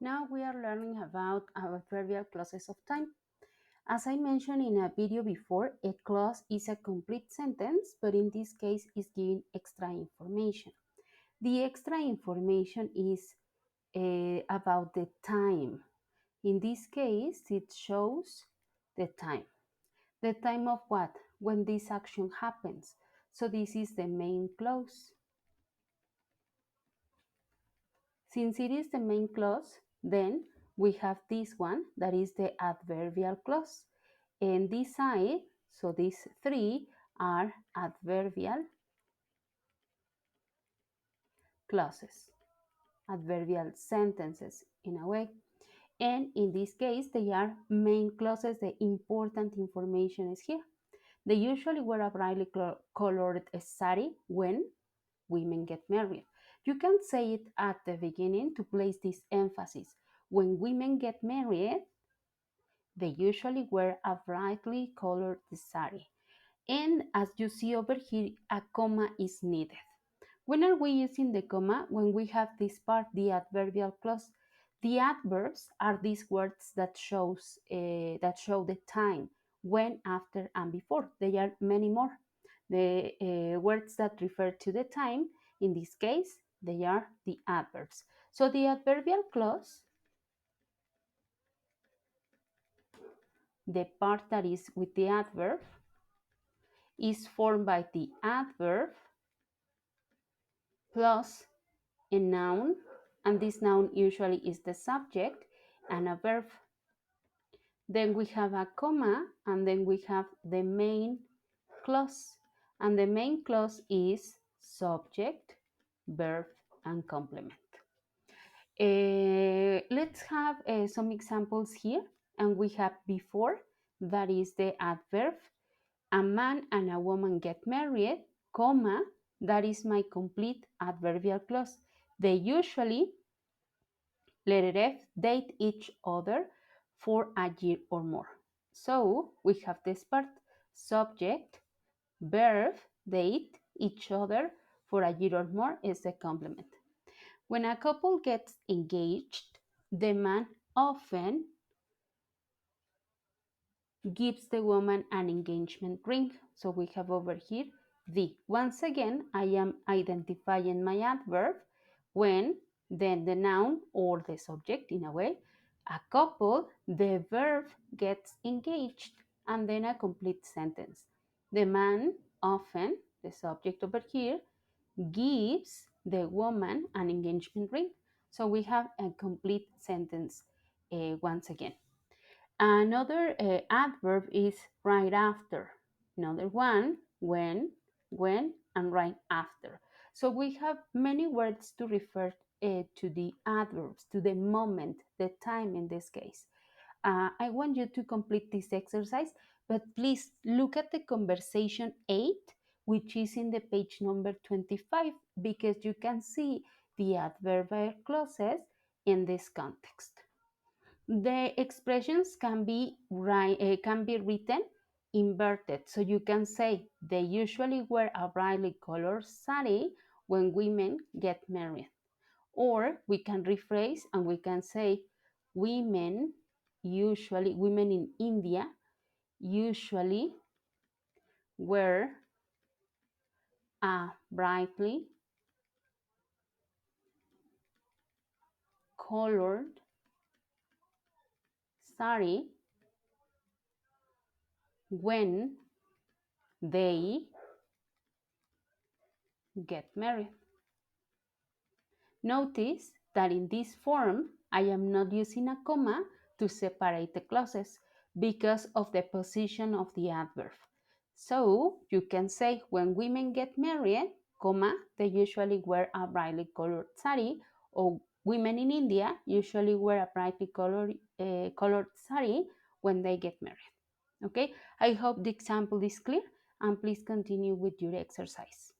Now we are learning about adverbial clauses of time. As I mentioned in a video before, a clause is a complete sentence, but in this case is giving extra information. The extra information is about the time. In this case, it shows the time. The time of what? When this action happens. So this is the main clause. Since it is the main clause, then we have this one that is the adverbial clause. And this side, so these three are adverbial clauses, adverbial sentences in a way. And in this case, they are main clauses. The important information is here. They usually wear a brightly colored sari when women get married. You can say it at the beginning to place this emphasis. When women get married, they usually wear a brightly colored sari. And as you see over here, a comma is needed. When are we using the comma? When we have this part, the adverbial clause. The adverbs are these words that show the time, when, after, and before. They are many more. The words that refer to the time, in this case, they are the adverbs. So the adverbial clause, the part that is with the adverb, is formed by the adverb plus a noun, and this noun usually is the subject, and a verb. Then we have a comma, and then we have the main clause. And the main clause is subject, verb, and complement. Let's have some examples here. And we have before, that is the adverb. A man and a woman get married, comma, that is my complete adverbial clause. They usually, letter F, date each other for a year or more. So we have this part, subject, verb, date each other for a year or more is the complement. When a couple gets engaged, the man often gives the woman an engagement ring. So we have over here the. Once again, I am identifying my adverb when, then the noun or the subject in a way, a couple, the verb gets engaged, and then a complete sentence. The man often, the subject over here, gives the woman an engagement ring. So we have a complete sentence once again. Another adverb is right after. Another one, when, and right after. So we have many words to refer to the adverbs, to the moment, the time in this case. I want you to complete this exercise, but please look at the conversation 8, which is in the page number 25, because you can see the adverbial clauses in this context. The expressions can be written inverted. So you can say they usually wear a brightly colored sari when women get married. Or we can rephrase and we can say women in India usually wear a brightly colored sari when they get married. Notice that in this form, I am not using a comma to separate the clauses because of the position of the adverb. So you can say when women get married, comma, they usually wear a brightly colored sari, or women in India usually wear a brightly colored sari when they get married. Okay, I hope the example is clear, and please continue with your exercise.